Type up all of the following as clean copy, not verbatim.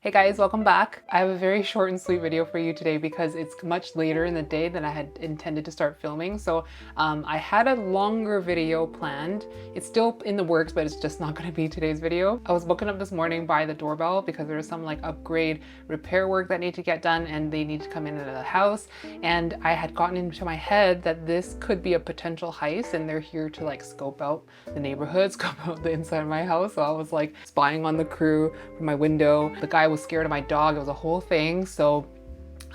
Hey guys, welcome back. I have a very short and sweet video for you today because it's much later in the day than I had intended to start filming. So I had a longer video planned. It's still in the works, but it's just not going to be today's video. I was woken up this morning by the doorbell because there was some like upgrade repair work that needed to get done and they need to come into the house. And I had gotten into my head that this could be a potential heist and they're here to like scope out the neighborhood, scope out the inside of my house. So I was like spying on the crew from my window. The guy was scared of my dog. It was a whole thing. So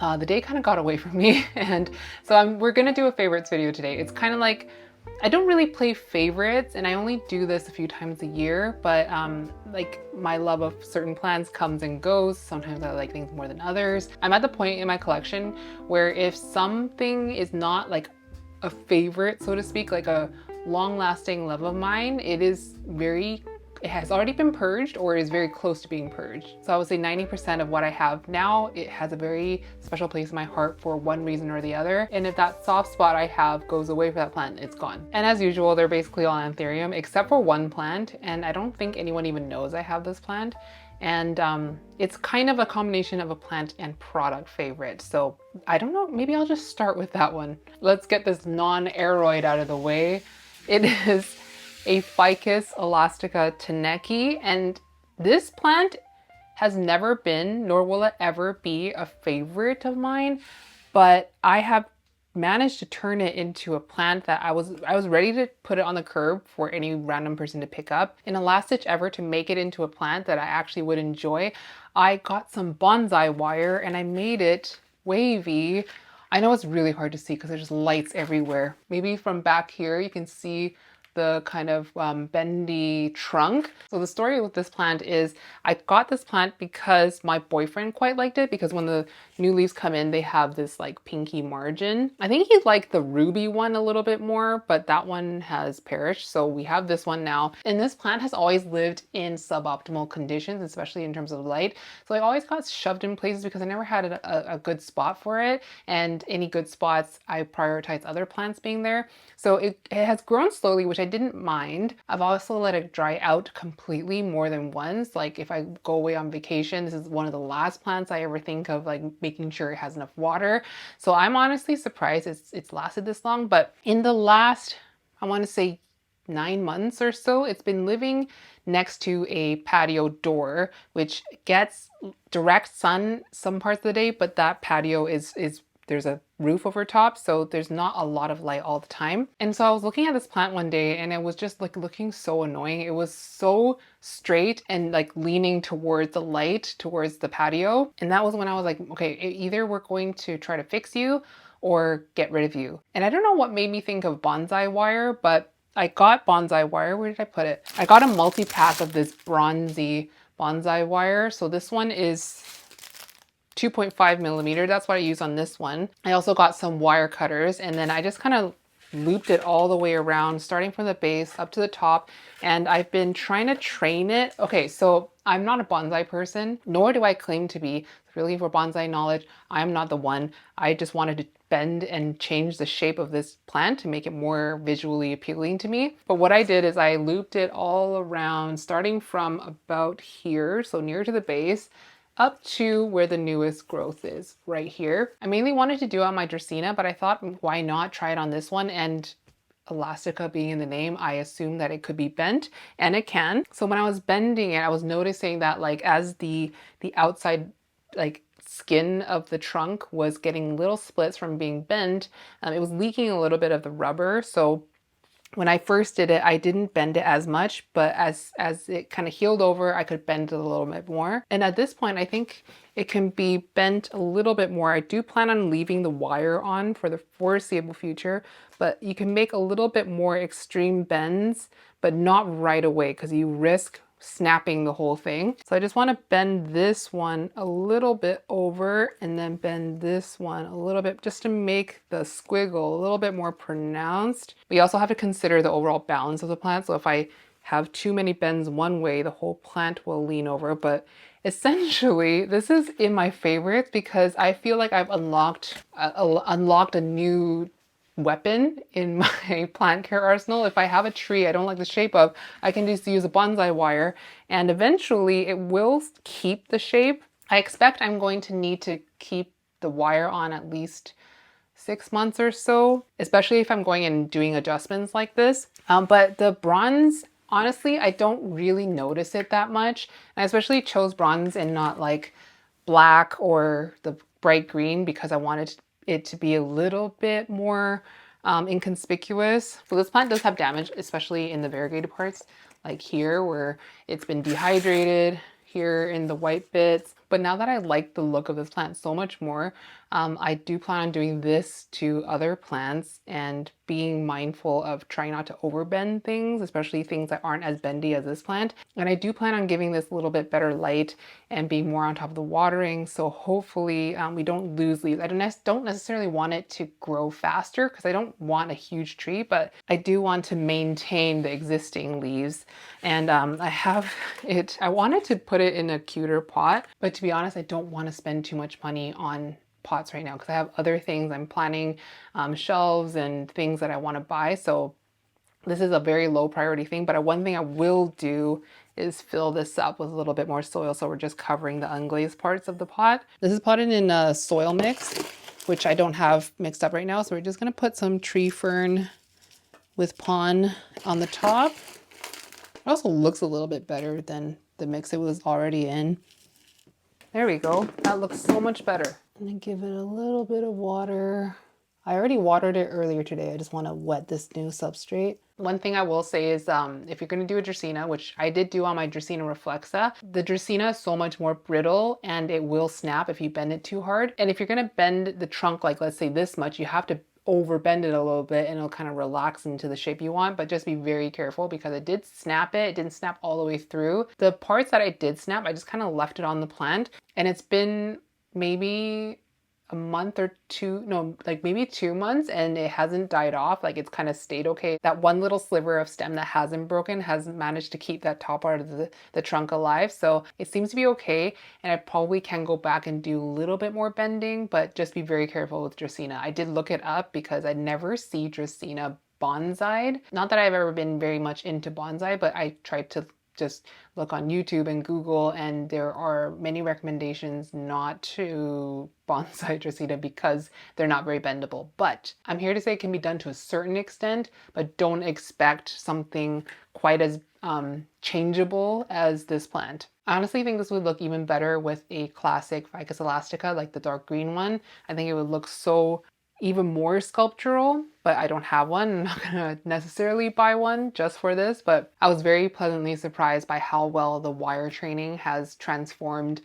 the day kind of got away from me. And so we're going to do a favorites video today. It's kind of like, I don't really play favorites and I only do this a few times a year, but like my love of certain plants comes and goes. Sometimes I like things more than others. I'm at the point in my collection where if something is not like a favorite, so to speak, like a long-lasting love of mine, it has already been purged or is very close to being purged. So I would say 90% of what I have now, it has a very special place in my heart for one reason or the other. And if that soft spot I have goes away for that plant, it's gone. And as usual, they're basically all Anthurium except for one plant. And I don't think anyone even knows I have this plant. And it's kind of a combination of a plant and product favorite. So I don't know, maybe I'll just start with that one. Let's get this non-aeroid out of the way. It is a Ficus elastica teneki, and this plant has never been, nor will it ever be, a favorite of mine, but I have managed to turn it into a plant that I was ready to put it on the curb for any random person to pick up. In a last ditch effort to make it into a plant that I actually would enjoy, I got some bonsai wire and I made it wavy. I know it's really hard to see because there's just lights everywhere. Maybe from back here you can see the kind of bendy trunk. So the story with this plant is I got this plant because my boyfriend quite liked it, because when the new leaves come in, they have this like pinky margin. I think he liked the ruby one a little bit more, but that one has perished. So we have this one now. And this plant has always lived in suboptimal conditions, especially in terms of light. So I always got shoved in places because I never had a good spot for it. And any good spots, I prioritize other plants being there. So it has grown slowly, which I didn't mind. I've also let it dry out completely more than once. Like if I go away on vacation, this is one of the last plants I ever think of like making sure it has enough water. So I'm honestly surprised it's lasted this long. But in the last, I want to say 9 months or so, it's been living next to a patio door, which gets direct sun some parts of the day, but that patio is there's a roof over top, so there's not a lot of light all the time. And so I was looking at this plant one day and it was just like looking so annoying. It was so straight and like leaning towards the light, towards the patio. And that was when I was like, okay, either we're going to try to fix you or get rid of you. And I don't know what made me think of bonsai wire, but I got bonsai wire. Where did I put it? I got a multi-pack of this bronzy bonsai wire. So this one is 2.5 millimeter. That's what I use on this one. I also got some wire cutters and then I just kind of looped it all the way around, starting from the base up to the top. And I've been trying to train it. Okay, so I'm not a bonsai person, nor do I claim to be. Really, for bonsai knowledge, I'm not the one. I just wanted to bend and change the shape of this plant to make it more visually appealing to me. But what I did is I looped it all around, starting from about here, so near to the base, up to where the newest growth is, right here. I mainly wanted to do it on my Dracaena, but I thought, why not try it on this one? And elastica being in the name, I assumed that it could be bent, and it can. So when I was bending it, I was noticing that like as the outside like skin of the trunk was getting little splits from being bent, it was leaking a little bit of the rubber. So when I first did it, I didn't bend it as much, but as it kind of healed over, I could bend it a little bit more. And at this point, I think it can be bent a little bit more. I do plan on leaving the wire on for the foreseeable future, but you can make a little bit more extreme bends, but not right away because you risk snapping the whole thing. So I just want to bend this one a little bit over and then bend this one a little bit just to make the squiggle a little bit more pronounced. We also have to consider the overall balance of the plant. So if I have too many bends one way, the whole plant will lean over. But essentially, this is in my favorites because I feel like I've unlocked a new weapon in my plant care arsenal. If I have a tree I don't like the shape of, I can just use a bonsai wire and eventually it will keep the shape. I expect I'm going to need to keep the wire on at least 6 months or so, especially if I'm going and doing adjustments like this. But the bronze, honestly, I don't really notice it that much. And I especially chose bronze and not like black or the bright green because I wanted it to be a little bit more inconspicuous. So this plant does have damage, especially in the variegated parts, like here where it's been dehydrated, here in the white bits. But now that I like the look of this plant so much more, I do plan on doing this to other plants and being mindful of trying not to overbend things, especially things that aren't as bendy as this plant. And I do plan on giving this a little bit better light and being more on top of the watering. So hopefully we don't lose leaves. I don't necessarily want it to grow faster because I don't want a huge tree, but I do want to maintain the existing leaves. And I wanted to put it in a cuter pot, but to be honest, I don't want to spend too much money on pots right now because I have other things I'm planning, shelves and things that I want to buy. So this is a very low priority thing, but one thing I will do is fill this up with a little bit more soil. So we're just covering the unglazed parts of the pot. This is potted in a soil mix, which I don't have mixed up right now. So we're just gonna put some tree fern with pon on the top. It also looks a little bit better than the mix it was already in. There we go. That looks so much better. And then give it a little bit of water. I already watered it earlier today. I just want to wet this new substrate. One thing I will say is if you're going to do a Dracaena, which I did do on my Dracaena reflexa, the Dracaena is so much more brittle and it will snap if you bend it too hard. And if you're going to bend the trunk, like let's say this much, you have to overbend it a little bit and it'll kind of relax into the shape you want, but just be very careful because it did snap it. It didn't snap all the way through. The parts that I did snap, I just kind of left it on the plant and it's been maybe a month or two, no, like maybe 2 months and it hasn't died off. Like it's kind of stayed okay. That one little sliver of stem that hasn't broken has managed to keep that top part of the trunk alive. So it seems to be okay. And I probably can go back and do a little bit more bending, but just be very careful with Dracaena. I did look it up because I never see Dracaena bonsai'd. Not that I've ever been very much into bonsai, but I tried to just look on YouTube and Google, and there are many recommendations not to bonsai Dracaena because they're not very bendable. But I'm here to say it can be done to a certain extent, but don't expect something quite as changeable as this plant. I honestly think this would look even better with a classic Ficus elastica, like the dark green one. I think it would look so even more sculptural, but I don't have one. I'm not gonna necessarily buy one just for this, but I was very pleasantly surprised by how well the wire training has transformed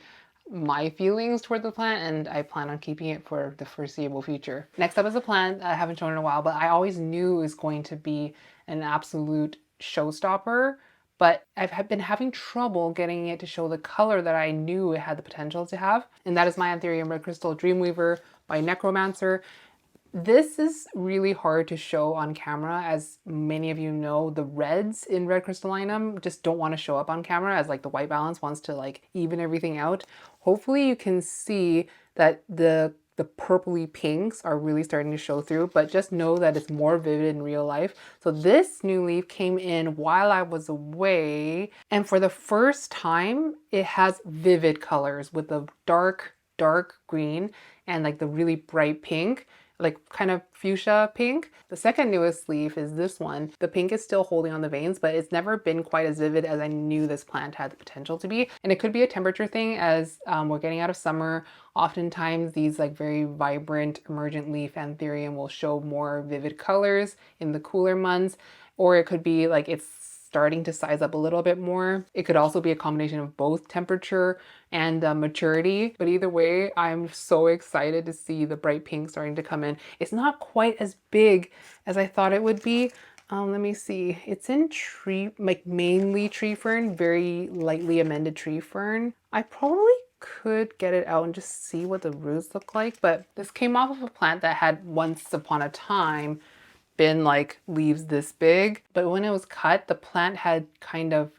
my feelings toward the plant, and I plan on keeping it for the foreseeable future. Next up is a plant I haven't shown in a while, but I always knew it was going to be an absolute showstopper, but I've been having trouble getting it to show the color that I knew it had the potential to have, and that is my Anthurium Red Dreamweaver by Necromancer. This is really hard to show on camera. As many of you know, the reds in red crystallinum just don't want to show up on camera, as like the white balance wants to like even everything out. Hopefully you can see that the purpley pinks are really starting to show through, but just know that it's more vivid in real life. So this new leaf came in while I was away, and for the first time it has vivid colors with the dark green and like the really bright pink, like kind of fuchsia pink. The second newest leaf is this one. The pink is still holding on the veins, but it's never been quite as vivid as I knew this plant had the potential to be. And it could be a temperature thing as we're getting out of summer. Oftentimes these like very vibrant emergent leaf Anthurium will show more vivid colors in the cooler months, or it could be like it's starting to size up a little bit more. It could also be a combination of both temperature and maturity, but either way, I'm so excited to see the bright pink starting to come in. It's not quite as big as I thought it would be. Let me see. It's in tree, like mainly tree fern, very lightly amended tree fern. I probably could get it out and just see what the roots look like, but this came off of a plant that had once upon a time been like leaves this big, but when it was cut, the plant had kind of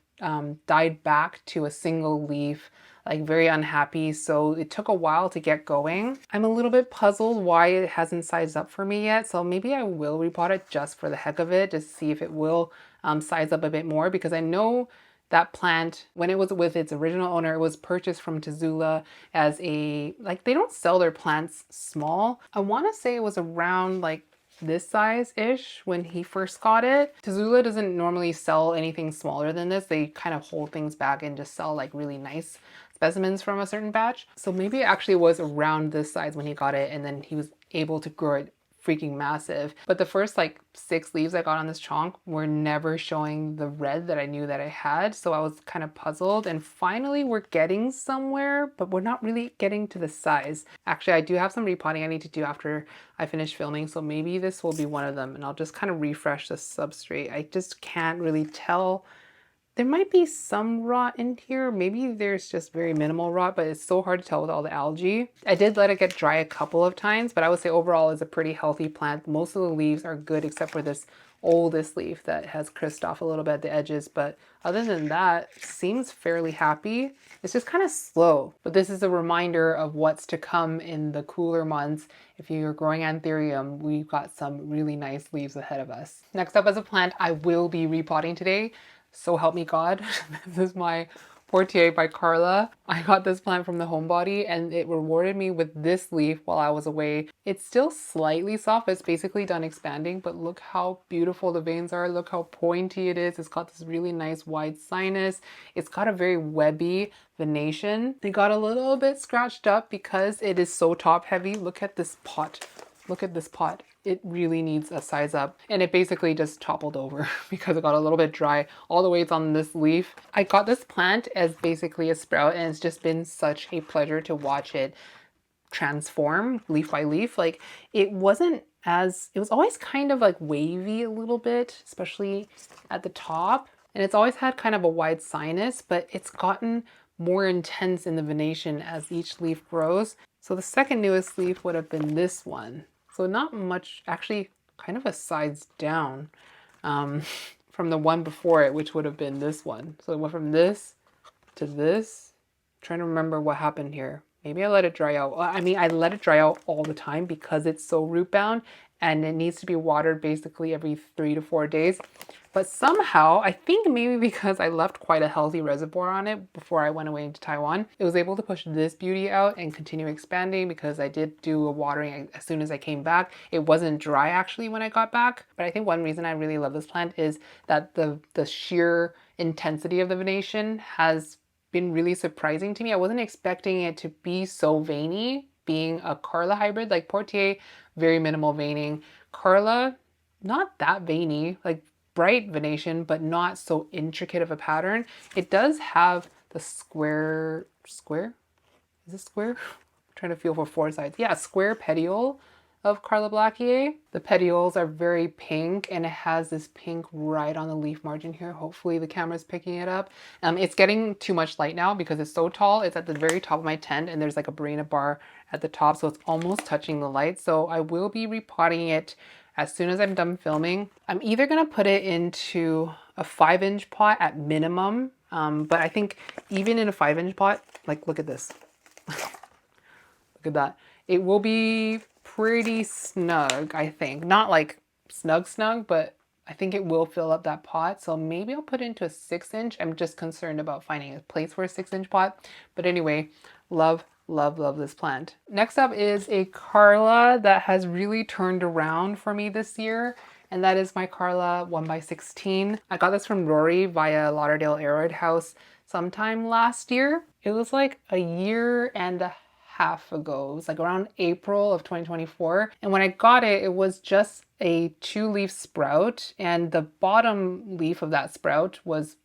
died back to a single leaf, like very unhappy. So it took a while to get going. I'm a little bit puzzled why it hasn't sized up for me yet. So maybe I will repot it just for the heck of it, just to see if it will size up a bit more, because I know That plant, when it was with its original owner, it was purchased from Tazula as a, like, they don't sell their plants small. I want to say it was around like this size-ish when he first got it. Tazula doesn't normally sell anything smaller than this. They kind of hold things back and just sell like really nice specimens from a certain batch. So maybe it actually was around this size when he got it, and then he was able to grow it freaking massive. But the first like 6 leaves I got on this chonk were never showing the red that I knew that I had. So I was kind of puzzled, and finally we're getting somewhere, but we're not really getting to the size. Actually, I do have some repotting I need to do after I finish filming. So maybe this will be one of them, and I'll just kind of refresh the substrate. I just can't really tell. There might be some rot in here. Maybe there's just very minimal rot, but it's so hard to tell with all the algae. I did let it get dry a couple of times, but I would say overall it's a pretty healthy plant. Most of the leaves are good except for this oldest leaf that has crisped off a little bit at the edges. But other than that, it seems fairly happy. It's just kind of slow, but this is a reminder of what's to come in the cooler months. If you're growing Anthurium, we've got some really nice leaves ahead of us. Next up as a plant, I will be repotting today. So help me God. This is my Portillae by Carla. I got this plant from the Homebody and it rewarded me with this leaf while I was away. It's still slightly soft. It's basically done expanding, but look how beautiful the veins are. Look how pointy it is. It's got this really nice wide sinus. It's got a very webby venation. It got a little bit scratched up because it is so top heavy. Look at this pot. Look at this pot. It really needs a size up, and it basically just toppled over because it got a little bit dry. All the weight's on this leaf. I got this plant as basically a sprout, and it's just been such a pleasure to watch it transform leaf by leaf. Like it was always kind of like wavy a little bit, especially at the top. And it's always had kind of a wide sinus, but it's gotten more intense in the venation as each leaf grows. So the second newest leaf would have been this one. So not much, actually kind of a size down from the one before it, which would have been this one. So it went from this to this. I'm trying to remember what happened here. Maybe I let it dry out. I mean, I let it dry out all the time because it's so root bound and it needs to be watered basically every 3 to 4 days. But somehow, I think maybe because I left quite a healthy reservoir on it before I went away into Taiwan, it was able to push this beauty out and continue expanding because I did do a watering as soon as I came back. It wasn't dry actually when I got back. But I think one reason I really love this plant is that the sheer intensity of the venation has been really surprising to me. I wasn't expecting it to be so veiny, being a Carla hybrid. Like Portillae, very minimal veining. Carla, not that veiny, like bright venation, but not so intricate of a pattern. It does have the square? Is it square? I'm trying to feel for 4 sides. Yeah, square petiole of Carlablackiae. The petioles are very pink and it has this pink right on the leaf margin here. Hopefully the camera's picking it up. It's getting too much light now because it's so tall. It's at the very top of my tent and there's like a Barina bar at the top, so it's almost touching the light. So I will be repotting it as soon as I'm done filming. I'm either gonna put it into a 5-inch pot at minimum, but I think even in a 5-inch pot, like look at this. Look at that. It will be pretty snug, I think. Not like snug, but I think it will fill up that pot. So maybe I'll put it into a 6-inch. I'm just concerned about finding a place for a 6-inch pot. But anyway, love this plant. Next up is a Carla that has really turned around for me this year. And that is my Carla 1x16. I got this from Rory via Lauderdale Aroid House sometime last year. It was like a year and a half ago. It was like around April of 2024. And when I got it, it was just a 2-leaf sprout. And the bottom leaf of that sprout was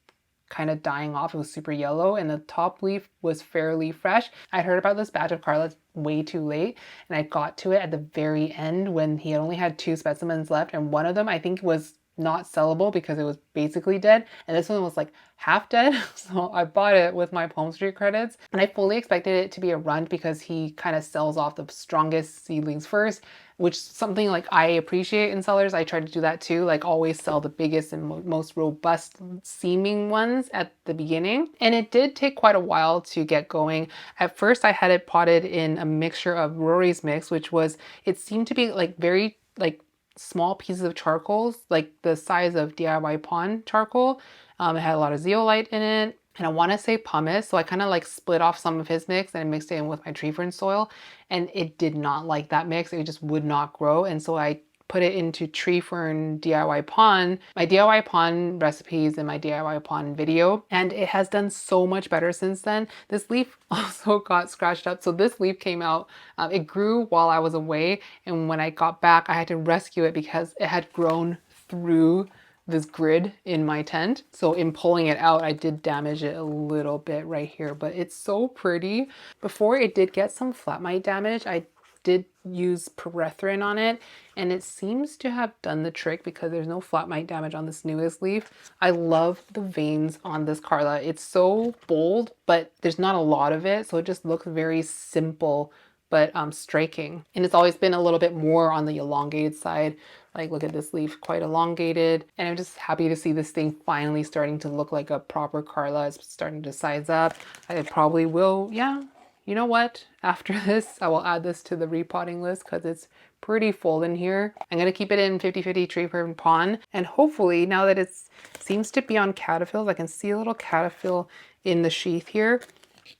kind of dying off. It was super yellow and the top leaf was fairly fresh. I heard about this batch of Carlas way too late and I got to it at the very end when he only had 2 specimens left, and one of them I think was not sellable because it was basically dead, and this one was like half dead. So I bought it with my Palm Street credits and I fully expected it to be a runt because he kind of sells off the strongest seedlings first, which is something like I appreciate in sellers. I try to do that too, like always sell the biggest and most robust seeming ones at the beginning. And it did take quite a while to get going. At first I had it potted in a mixture of Rory's mix, which was, it seemed to be like very like small pieces of charcoals, like the size of DIY pond charcoal. It had a lot of zeolite in it. And I want to say pumice, so I kind of like split off some of his mix and mixed it in with my tree fern soil, and it did not like that mix. It just would not grow, and so I put it into tree fern DIY pond, my DIY pond recipes and my DIY pond video, and it has done so much better since then. This leaf also got scratched up, so this leaf came out. It grew while I was away, and when I got back, I had to rescue it because it had grown through this grid in my tent. So in pulling it out, I did damage it a little bit right here, but it's so pretty. Before it did get some flat mite damage, I did use pyrethrin on it, and it seems to have done the trick because there's no flat mite damage on this newest leaf. I love the veins on this Carla. It's so bold, but there's not a lot of it, so it just looks very simple but striking. And it's always been a little bit more on the elongated side. Like, look at this leaf, quite elongated. And I'm just happy to see this thing finally starting to look like a proper Carla. It's starting to size up. I probably will, yeah, you know what? After this, I will add this to the repotting list because it's pretty full in here. I'm going to keep it in 50-50 tree fern pond. And hopefully, now that it seems to be on caterpillars, I can see a little caterpillar in the sheath here.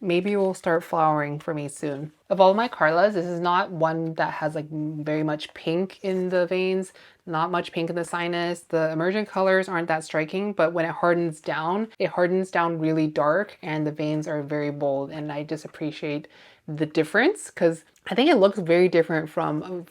Maybe it will start flowering for me soon. Of all my Carlas, this is not one that has like very much pink in the veins, not much pink in the sinus. The emergent colors aren't that striking, but when it hardens down really dark and the veins are very bold, and I just appreciate the difference because I think it looks very different from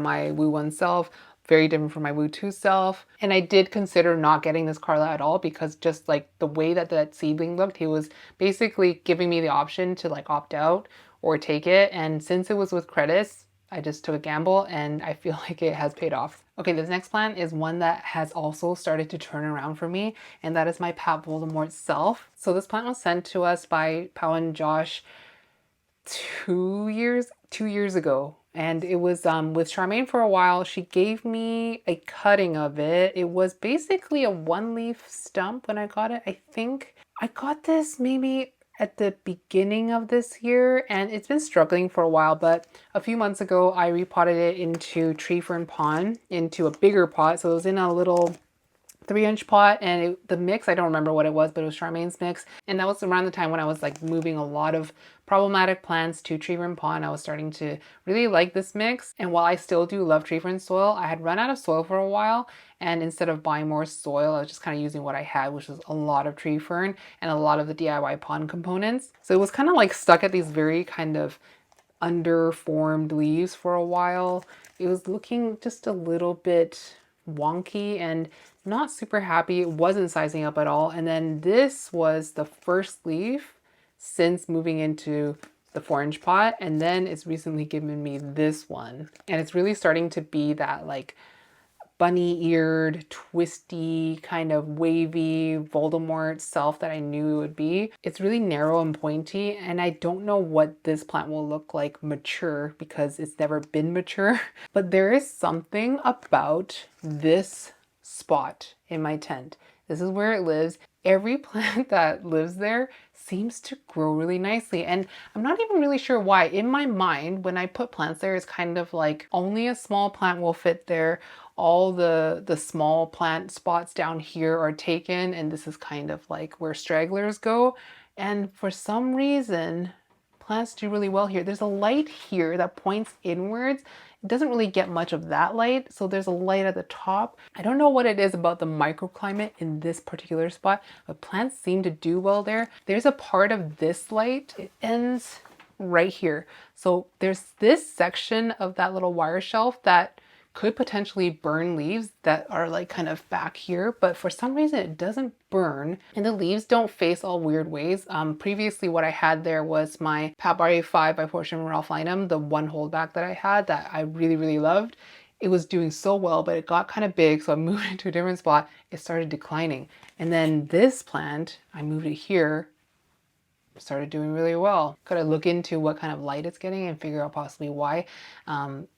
my Woo 1 self. Very different from my Woo 2 self. And I did consider not getting this Carla at all because just like the way that that seedling looked, he was basically giving me the option to like opt out or take it. And since it was with credits, I just took a gamble and I feel like it has paid off. Okay, this next plant is one that has also started to turn around for me, and that is my Pau Voldemort self. So this plant was sent to us by Pau and Josh 2 years ago. And it was with Charmaine for a while. She gave me a cutting of it. It was basically a one leaf stump when I got it. I think I got this maybe at the beginning of this year, and it's been struggling for a while, but a few months ago I repotted it into tree fern pond, into a bigger pot. So it was in a little 3-inch pot, and the mix, I don't remember what it was, but it was Charmaine's mix. And that was around the time when I was like moving a lot of problematic plants to tree fern pond. I was starting to really like this mix. And while I still do love tree fern soil, I had run out of soil for a while. And instead of buying more soil, I was just kind of using what I had, which was a lot of tree fern and a lot of the DIY pond components. So it was kind of like stuck at these very kind of underformed leaves for a while. It was looking just a little bit wonky and not super happy. It wasn't sizing up at all. And then this was the first leaf since moving into the 4-inch pot, and then it's recently given me this one, and it's really starting to be that like bunny-eared, twisty, kind of wavy Voldemort self that I knew it would be. It's really narrow and pointy, and I don't know what this plant will look like mature because it's never been mature. But there is something about this spot in my tent. This is where it lives. Every plant that lives there seems to grow really nicely, and I'm not even really sure why. In my mind, when I put plants there, it's kind of like only a small plant will fit there. All the small plant spots down here are taken, and this is kind of like where stragglers go. And for some reason, plants do really well here. There's a light here that points inwards. It doesn't really get much of that light, so there's a light at the top. I don't know what it is about the microclimate in this particular spot, but plants seem to do well there. There's a part of this light, it ends right here. So there's this section of that little wire shelf that could potentially burn leaves that are like kind of back here, but for some reason it doesn't burn, and the leaves don't face all weird ways. Previously what I had there was my Pat Barry 5 by Portia Ralph Lineham, the one holdback that I had that I really loved. It was doing so well, but it got kind of big, so I moved it to a different spot. It started declining, and then this plant, I moved it here, started doing really well. Could I look into what kind of light it's getting and figure out possibly why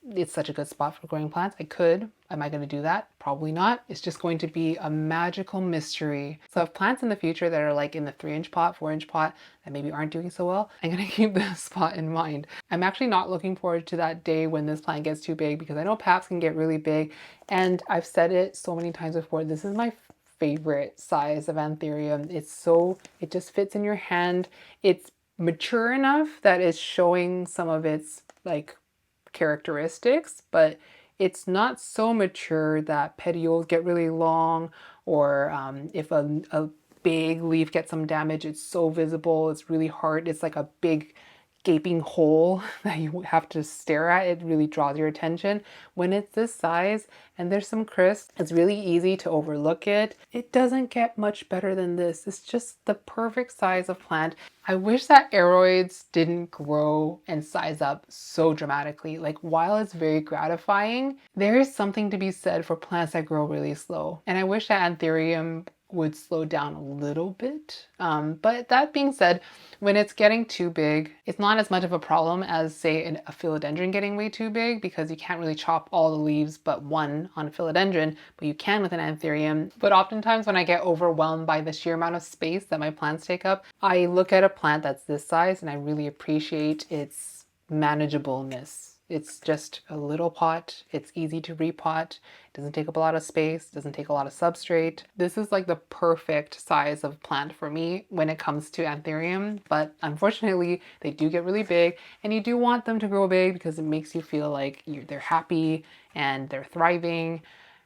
it's such a good spot for growing plants? I could. Am I going to do that? Probably not. It's just going to be a magical mystery. So if plants in the future that are like in the 3-inch pot, 4-inch pot that maybe aren't doing so well, I'm going to keep this spot in mind. I'm actually not looking forward to that day when this plant gets too big, because I know paps can get really big, and I've said it so many times before, this is my favorite size of Anthurium. It just fits in your hand. It's mature enough that it's showing some of its like characteristics, but it's not so mature that petioles get really long, or if a big leaf gets some damage, it's so visible, it's really hard. It's like a big gaping hole that you have to stare at. It really draws your attention. When it's this size and there's some crisp, it's really easy to overlook it. It doesn't get much better than this. It's just the perfect size of plant. I wish that aroids didn't grow and size up so dramatically. Like, while it's very gratifying, there is something to be said for plants that grow really slow. And I wish that Anthurium would slow down a little bit. But that being said, when it's getting too big, it's not as much of a problem as, say, a philodendron getting way too big, because you can't really chop all the leaves but one on a philodendron, but you can with an Anthurium. But oftentimes when I get overwhelmed by the sheer amount of space that my plants take up, I look at a plant that's this size and I really appreciate its manageableness. It's just a little pot. It's easy to repot. It doesn't take up a lot of space. Doesn't take a lot of substrate. This is like the perfect size of plant for me when it comes to Anthurium. But unfortunately, they do get really big, and you do want them to grow big because it makes you feel like they're happy and they're thriving.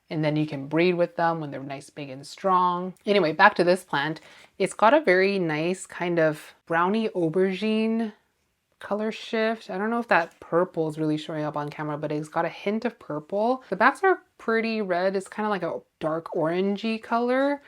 And then you can breed with them when they're nice, big, and strong. Anyway, back to this plant. It's got a very nice kind of brownie aubergine color shift. I don't know if that purple is really showing up on camera, but it's got a hint of purple. The backs are pretty red. It's kind of like a dark orangey color,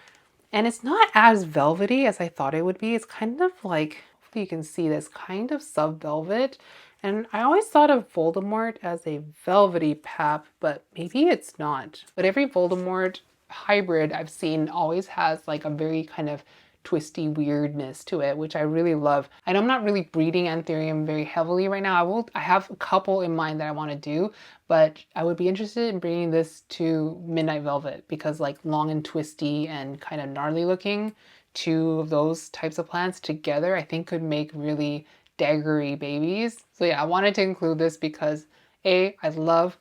and it's not as velvety as I thought it would be. It's kind of like, hopefully you can see this, kind of sub-velvet. And I always thought of Voldemort as a velvety pap, but maybe it's not. But every Voldemort hybrid I've seen always has like a very kind of twisty weirdness to it, which I really love. I know I'm not really breeding Anthurium very heavily right now. I have a couple in mind that I want to do, but I would be interested in bringing this to Midnight Velvet, because like long and twisty and kind of gnarly looking, two of those types of plants together I think could make really daggery babies. So yeah, I wanted to include this because A, I love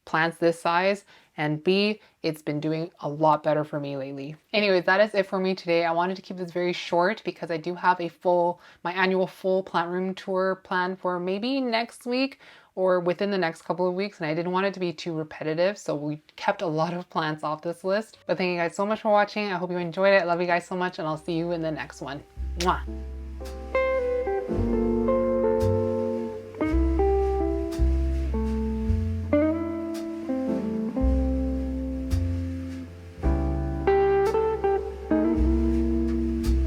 plants this size, and B, it's been doing a lot better for me lately. Anyways, that is it for me today. I wanted to keep this very short because I do have my annual full plant room tour planned for maybe next week or within the next couple of weeks, and I didn't want it to be too repetitive, so we kept a lot of plants off this list. But thank you guys so much for watching. I hope you enjoyed it. I love you guys so much, and I'll see you in the next one. Mwah!